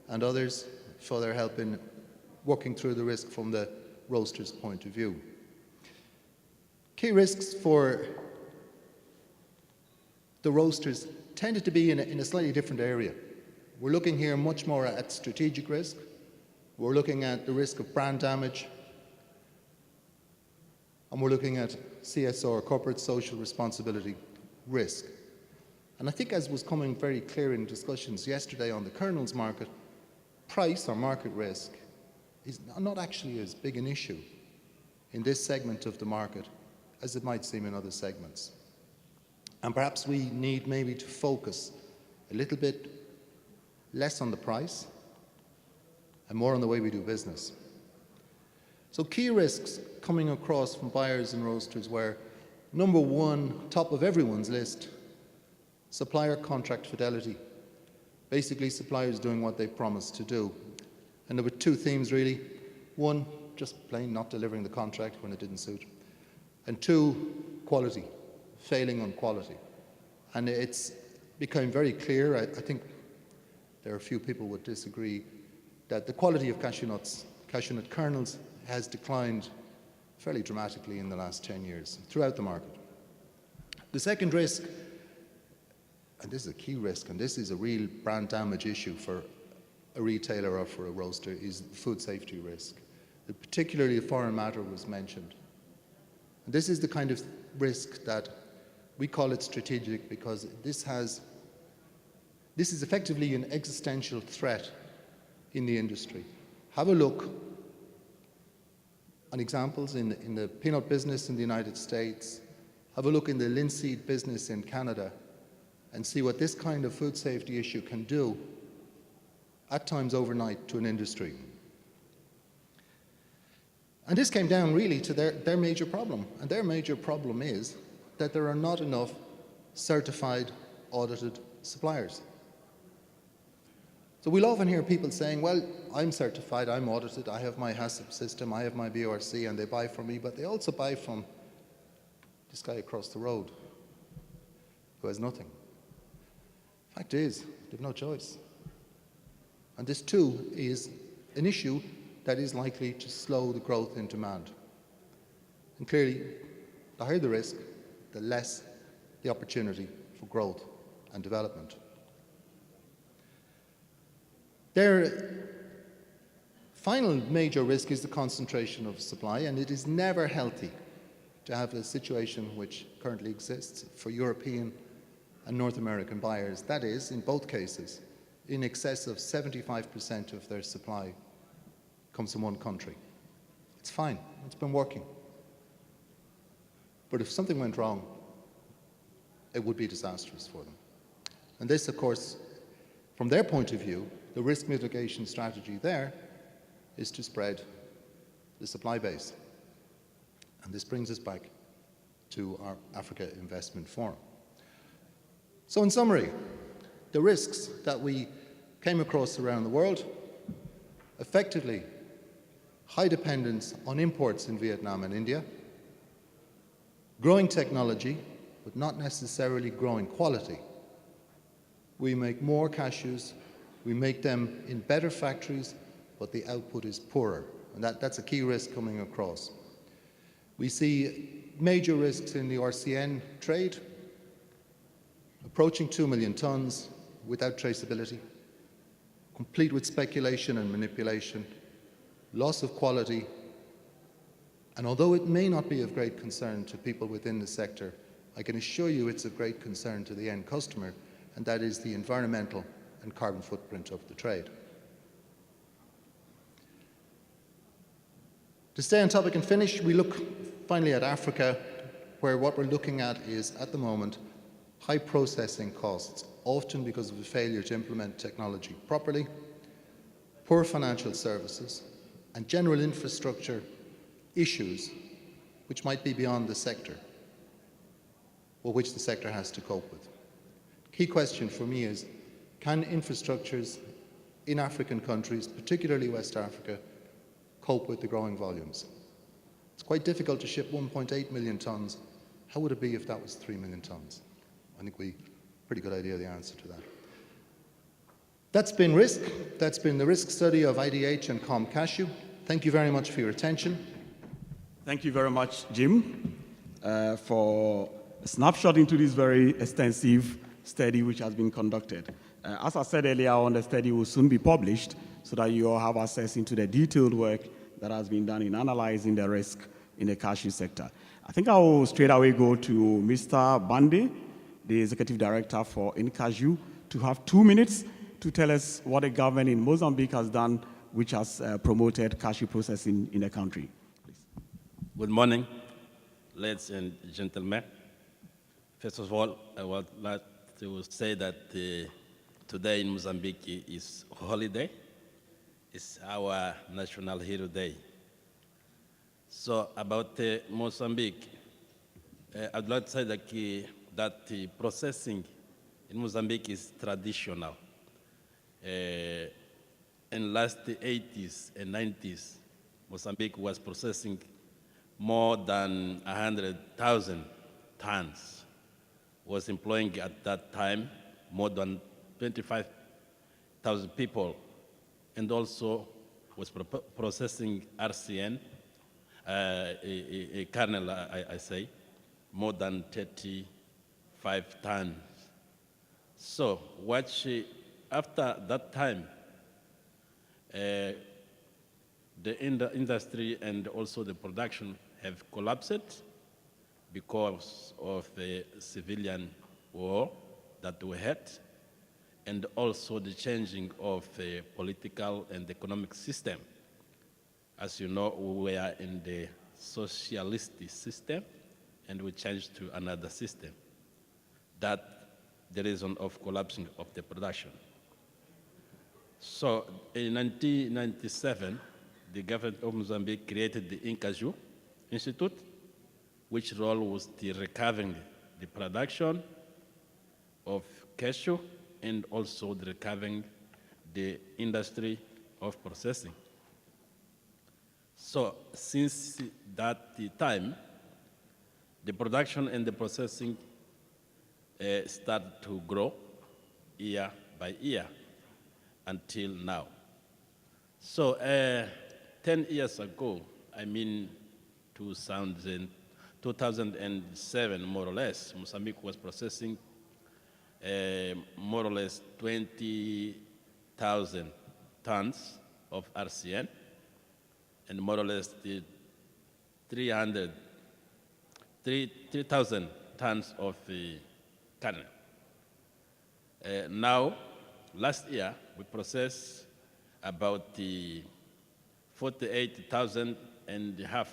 and others for their help in working through the risk from the roaster's point of view. Key risks for the roasters tended to be in a slightly different area. We're looking here much more at strategic risk. We're looking at the risk of brand damage. and we're looking at CSR, corporate social responsibility risk. And I think, as was coming very clear in discussions yesterday on the kernels market, price or market risk is not actually as big an issue in this segment of the market as it might seem in other segments. And perhaps we need maybe to focus a little bit less on the price and more on the way we do business. So key risks coming across from buyers and roasters were, number one, top of everyone's list, supplier contract fidelity. Basically, suppliers doing what they promised to do. And there were two themes really. One, just plain not delivering the contract when it didn't suit. And two, quality, failing on quality. And it's become very clear, I think there are a few people would disagree, that the quality of cashew nuts, cashew nut kernels, has declined fairly dramatically in the last 10 years throughout the market. The second risk, and this is a key risk, and this is a real brand damage issue for a retailer or for a roaster, is food safety risk. Particularly a foreign matter was mentioned. And this is the kind of risk that we call it strategic, because this is effectively an existential threat in the industry. Have a look on examples in the peanut business in the United States. Have a look in the linseed business in Canada and see what this kind of food safety issue can do, at times overnight, to an industry. And this came down really to their major problem. And their major problem is that there are not enough certified, audited suppliers. So we'll often hear people saying, well, I'm certified, I'm audited, I have my HACCP system, I have my BORC, and they buy from me, but they also buy from this guy across the road who has nothing. Fact is, they have no choice. And this too is an issue that is likely to slow the growth in demand. And clearly, the higher the risk, the less the opportunity for growth and development. Their final major risk is the concentration of supply, and it is never healthy to have a situation which currently exists for European and North American buyers. That is, in both cases, in excess of 75% of their supply comes from one country. It's fine, it's been working. But if something went wrong, it would be disastrous for them. And this, of course, from their point of view, the risk mitigation strategy there is to spread the supply base. And this brings us back to our Africa Investment Forum. So in summary, the risks that we came across around the world, effectively high dependence on imports in Vietnam and India, growing technology, but not necessarily growing quality. We make more cashews, we make them in better factories, but the output is poorer. And that's a key risk coming across. We see major risks in the RCN trade, approaching 2 million tons without traceability, complete with speculation and manipulation, loss of quality, and although it may not be of great concern to people within the sector, I can assure you it's of great concern to the end customer, and that is the environmental and carbon footprint of the trade. To stay on topic and finish, we look finally at Africa, where what we're looking at is, at the moment, high processing costs, often because of a failure to implement technology properly, poor financial services, and general infrastructure issues which might be beyond the sector, or which the sector has to cope with. Key question for me is, can infrastructures in African countries, particularly West Africa, cope with the growing volumes? It's quite difficult to ship 1.8 million tons. How would it be if that was 3 million tons? I think we pretty good idea of the answer to that. That's been risk. That's been the risk study of IDH and Cashew. Thank you very much for your attention. Thank you very much, Jim, for a snapshot into this very extensive study which has been conducted. As I said earlier on, the study will soon be published so that you all have access into the detailed work that has been done in analyzing the risk in the cashew sector. I think I will straight away go to Mr. Bande, the Executive Director for InCashew, to have 2 minutes to tell us what the government in Mozambique has done, which has promoted cashew processing in the country. Please. Good morning, ladies and gentlemen. First of all, I would like to say that today in Mozambique is holiday. It's our National Hero Day. So about Mozambique, I'd like to say that the processing in Mozambique is traditional. In last 80s and 90s, Mozambique was processing more than 100,000 tons, was employing at that time more than 25,000 people, and also was processing RCN, a kernel, I say, more than 35 tons. So after that time, the industry and also the production have collapsed because of the civilian war that we had, and also the changing of the political and economic system. As you know, we were in the socialist system, and we changed to another system. That's the reason of collapsing of the production. So in 1997, the government of Mozambique created the InCashew Institute, which role was the recovering the production of cashew and also the recovering the industry of processing. So since that time, the production and the processing started to grow year by year until now. So 10 years ago, I mean 2007 more or less, Mozambique was processing more or less 20,000 tons of RCN and more or less 3,000 tons of the kernel. Now, last year, we processed about 48,000 and a half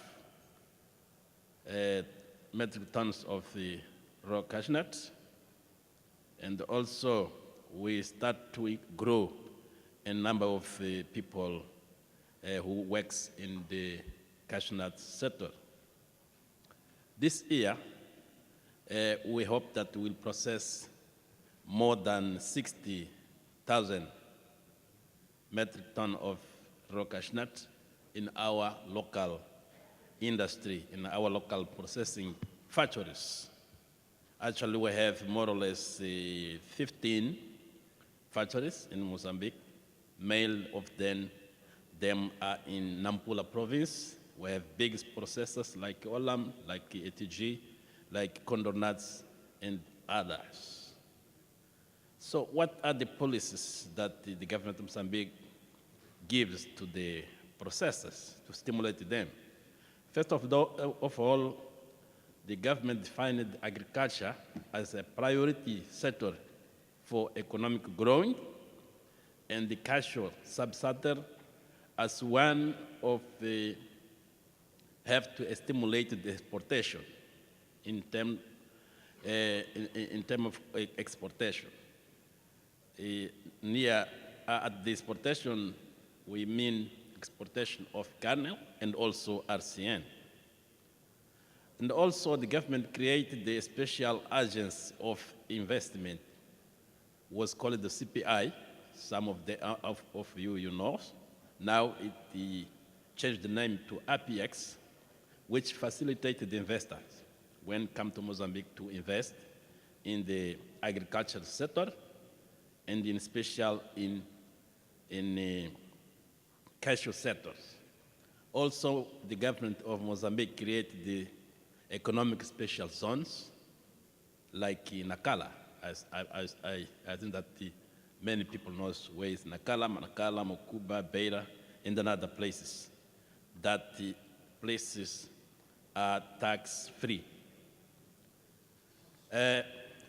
metric tons of the raw cashew nuts. And also, we start to grow a number of people who works in the cashew nut sector. This year, we hope that we'll process more than 60,000 metric ton of raw cashew nut in our local industry, in our local processing factories. Actually, we have more or less 15 factories in Mozambique. Many of them are in Nampula province. We have big processors like Olam, like ATG, like Condor Nuts, and others. So what are the policies that the government of Mozambique gives to the processors to stimulate them? First of all, the government defined agriculture as a priority sector for economic growing, and the cashew subsector as one of the have to stimulate the exportation in terms of exportation. At the exportation, we mean exportation of kernel and also RCN. And also the government created the Special Agency of Investment, was called the CPI. Some of you know. Now it changed the name to APX, which facilitated the investors when come to Mozambique to invest in the agricultural sector and in special in cashew sectors. Also, the government of Mozambique created the economic special zones, like in Nakala. I think that many people know where is Nakala, Manakala, Mokuba, Beira, and then other places. That the places are tax-free.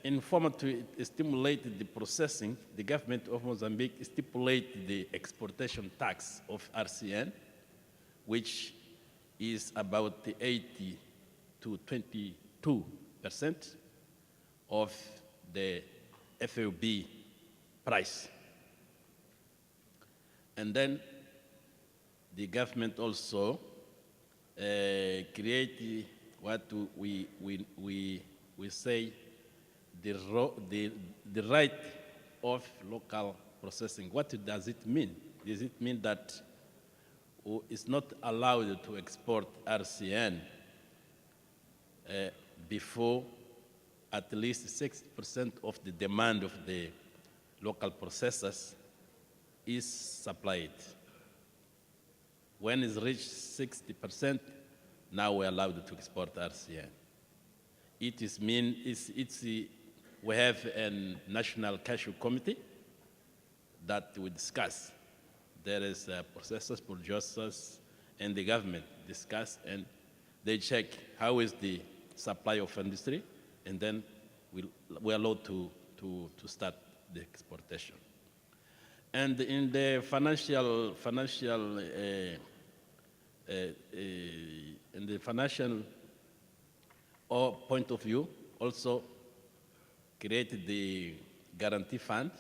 In form to stimulate the processing, the government of Mozambique stipulated the exportation tax of RCN, which is about 80 to 22% of the FOB price. And then the government also create what we say the right of local processing. What does it mean? Does it mean that it's not allowed to export RCN before at least 60% of the demand of the local processors is supplied? When it's reached 60%, now we're allowed to export RCN. It is we have a national cashew committee that we discuss. There is processors, producers, and the government discuss, and they check how is the supply of industry, and then we're allowed to start the exportation. And in the financial point of view, also created the guarantee fund,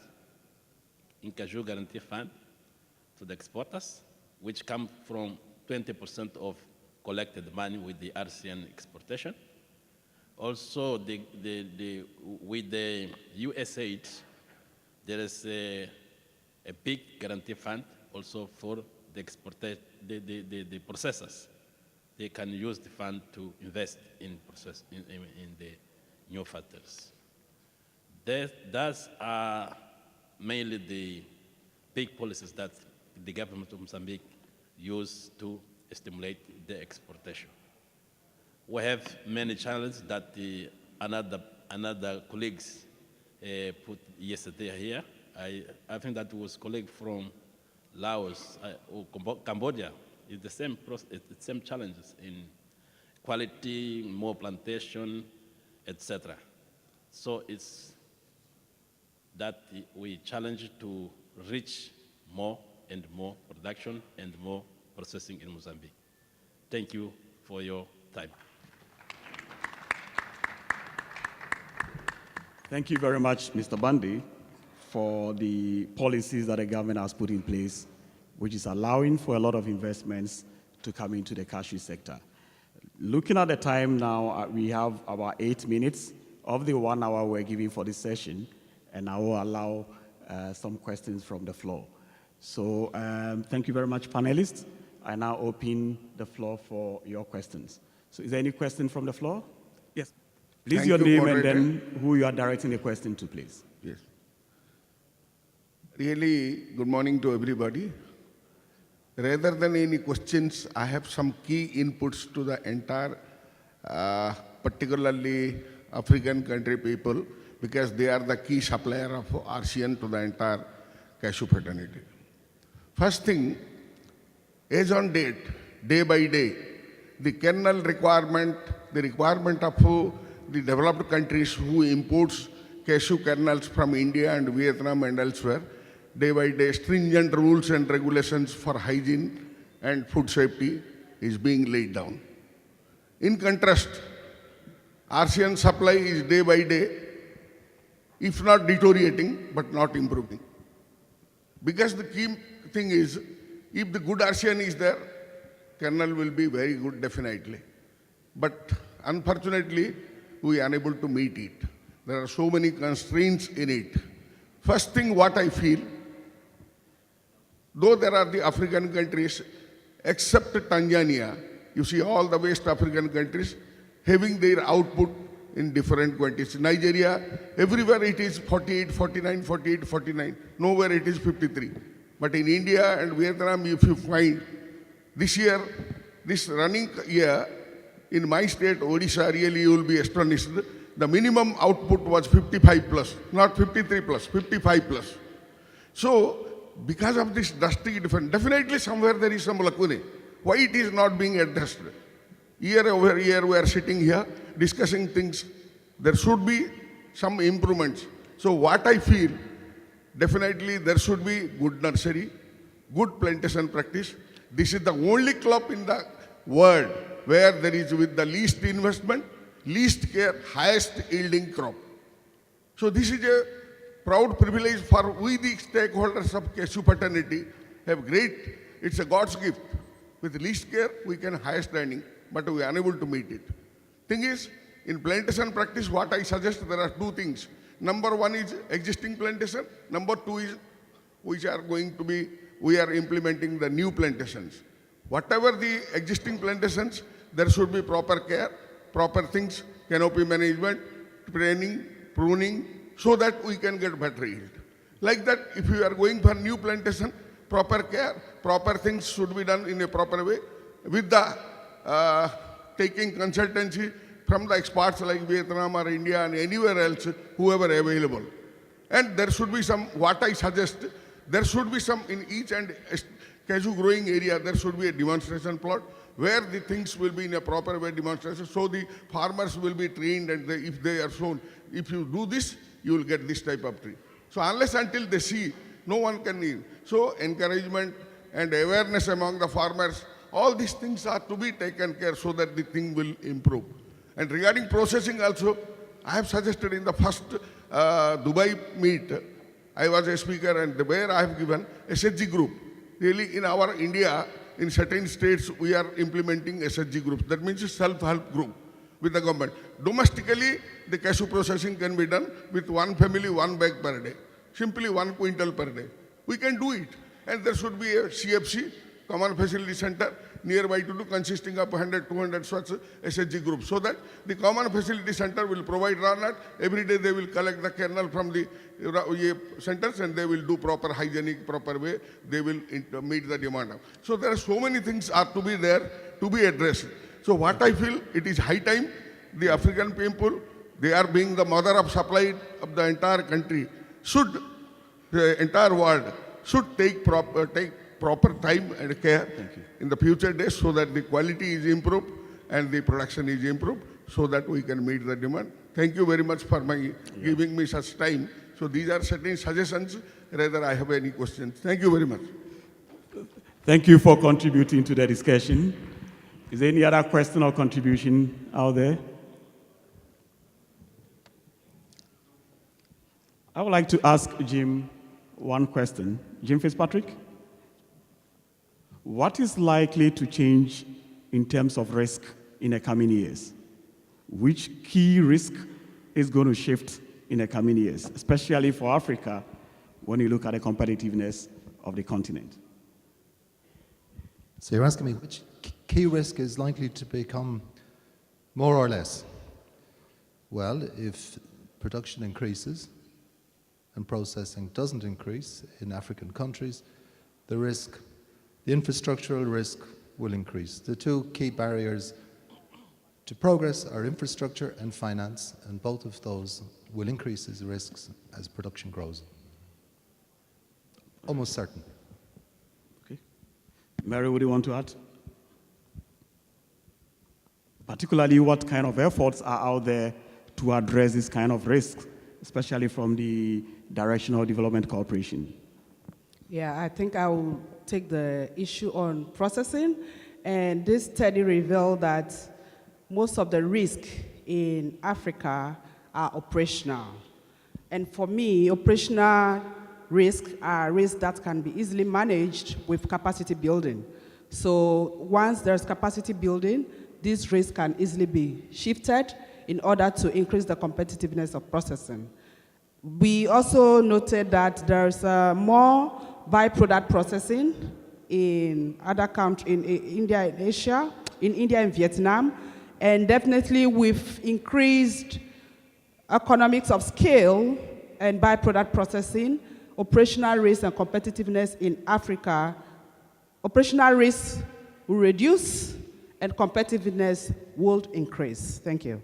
in Cashew guarantee fund to the exporters, which come from 20% of collected money with the RCN exportation. Also, with the USAID, there is a big guarantee fund also for the processors. They can use the fund to invest in the new factories. Those are mainly the big policies that the government of Mozambique use to stimulate the exportation. We have many challenges that another colleagues put yesterday here. I think that was colleague from Laos or Cambodia. It's the same process, the same challenges in quality, more plantation, etc. So it's that we challenge to reach more and more production and more processing in Mozambique. Thank you for your time. Thank you very much, Mr. Bundy, for the policies that the government has put in place, which is allowing for a lot of investments to come into the cashew sector. Looking at the time now, we have about 8 minutes of the 1 hour we're giving for this session, and I will allow some questions from the floor. So thank you very much, panelists. I now open the floor for your questions. So is there any question from the floor? Yes. Please your name and then who you are directing the question to, please. Yes. Really, good morning to everybody. Rather than any questions, I have some key inputs to the entire, particularly African country people, because they are the key supplier of RCN to the entire cashew fraternity. First thing, as on date, day by day, the kernel requirement, the requirement of the developed countries who imports cashew kernels from India and Vietnam and elsewhere, day by day, stringent rules and regulations for hygiene and food safety is being laid down. In contrast, RCN supply is day by day, if not deteriorating, but not improving. Because the key thing is, if the good RCN is there, kernel will be very good, definitely. But unfortunately, we are unable to meet it. There are so many constraints in it. First thing what I feel, though there are the African countries, except Tanzania, you see all the West African countries having their output in different quantities. Nigeria, everywhere it is 48, 49, 48, 49. Nowhere it is 53. But in India and Vietnam, if you find this year, this running year, in my state, Odisha, really you will be astonished. The minimum output was 55 plus, not 53 plus, 55 plus. So, because of this drastic difference, definitely somewhere there is some lacuna. Why it is not being addressed? Year over year, we are sitting here discussing things. There should be some improvements. So what I feel, definitely there should be good nursery, good plantation practice. This is the only crop in the world where there is with the least investment, least care, highest yielding crop. So this is a proud privilege for we the stakeholders of Cashew fraternity have great, it's a God's gift. With least care, we can highest earning, but we are unable to meet it. Thing is, in plantation practice, what I suggest, there are two things. Number one is existing plantation. Number two is, which are going to be, we are implementing the new plantations. Whatever the existing plantations, there should be proper care, proper things, canopy management, training, pruning, so that we can get better yield. Like that, if you are going for new plantation, proper care, proper things should be done in a proper way with the taking consultancy from the experts like Vietnam or India and anywhere else, whoever available. And there should be some, what I suggest, there should be some in each and cashew growing area, there should be a demonstration plot where the things will be in a proper way demonstration, so the farmers will be trained and if they are shown, if you do this, you will get this type of tree. So unless until they see, no one can eat. So encouragement and awareness among the farmers, all these things are to be taken care so that the thing will improve. And regarding processing also, I have suggested in the first Dubai meet, I was a speaker and where I have given SHG group. Really in our India, in certain states, we are implementing SHG groups. That means a self-help group with the government. Domestically, the cashew processing can be done with one family, 1 bag per day. Simply 1 quintal per day. We can do it. And there should be a CFC, Common Facility Center, nearby to do, consisting of 100, 200 such SHG groups, so that the Common Facility Center will provide raw nut. Every day they will collect the kernel from the centers and they will do proper hygienic, proper way. They will meet the demand. So there are so many things are to be there, to be addressed. So what I feel, it is high time the African people, they are being the mother of supply of the entire country, should, the entire world, should take proper time and care in the future days so that the quality is improved and the production is improved so that we can meet the demand. Thank you very much for giving me such time. So these are certain suggestions, rather I have any questions. Thank you very much. Thank you for contributing to the discussion. Is there any other question or contribution out there? I would like to ask Jim one question. Jim Fitzpatrick, what is likely to change in terms of risk in the coming years? Which key risk is going to shift in the coming years, especially for Africa, when you look at the competitiveness of the continent? So you're asking me which key risk is likely to become more or less? Well, if production increases and processing doesn't increase in African countries, the infrastructural risk will increase. The two key barriers to progress are infrastructure and finance, and both of those will increase as risks as production grows. Almost certain. Okay. Mary, what do you want to add? Particularly, what kind of efforts are out there to address this kind of risks, especially from the Directional Development Corporation? Yeah, I think I will take the issue on processing. And this study revealed that most of the risk in Africa are operational. And for me, operational risks are risks that can be easily managed with capacity building. So once there's capacity building, these risks can easily be shifted in order to increase the competitiveness of processing. We also noted that there's more byproduct processing in other countries, in India and Asia, in India and Vietnam, and definitely with increased economics of scale and byproduct processing, operational risk and competitiveness in Africa, operational risks will reduce and competitiveness will increase. Thank you.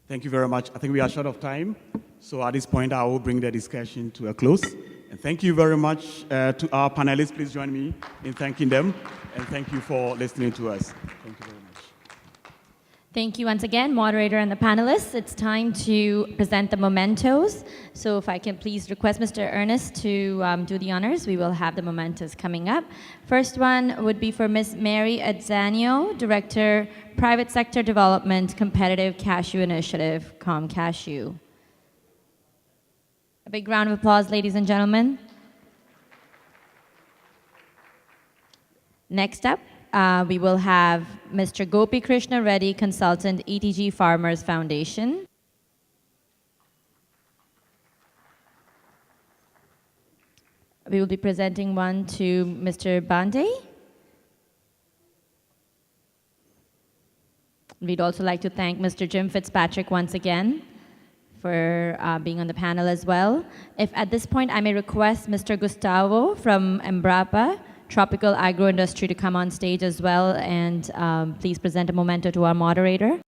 Thank you very much. I think we are short of time. So at this point, I will bring the discussion to a close. And thank you very much to our panelists. Please join me in thanking them. And thank you for listening to us. Thank you very much. Thank you once again, moderator and the panelists. It's time to present the mementos. So if I can please request Mr. Ernest to do the honors, we will have the mementos coming up. First one would be for Ms. Mary Adzanio, Director, Private Sector Development, Competitive Cashew Initiative, Cashew. A big round of applause, ladies and gentlemen. Next up, we will have Mr. Gopi Krishna Reddy, Consultant, ETG Farmers Foundation. We will be presenting one to Mr. Bande. We'd also like to thank Mr. Jim Fitzpatrick once again for being on the panel as well. If at this point I may request Mr. Gustavo from Embrapa, Tropical Agro Industry, to come on stage as well and please present a memento to our moderator.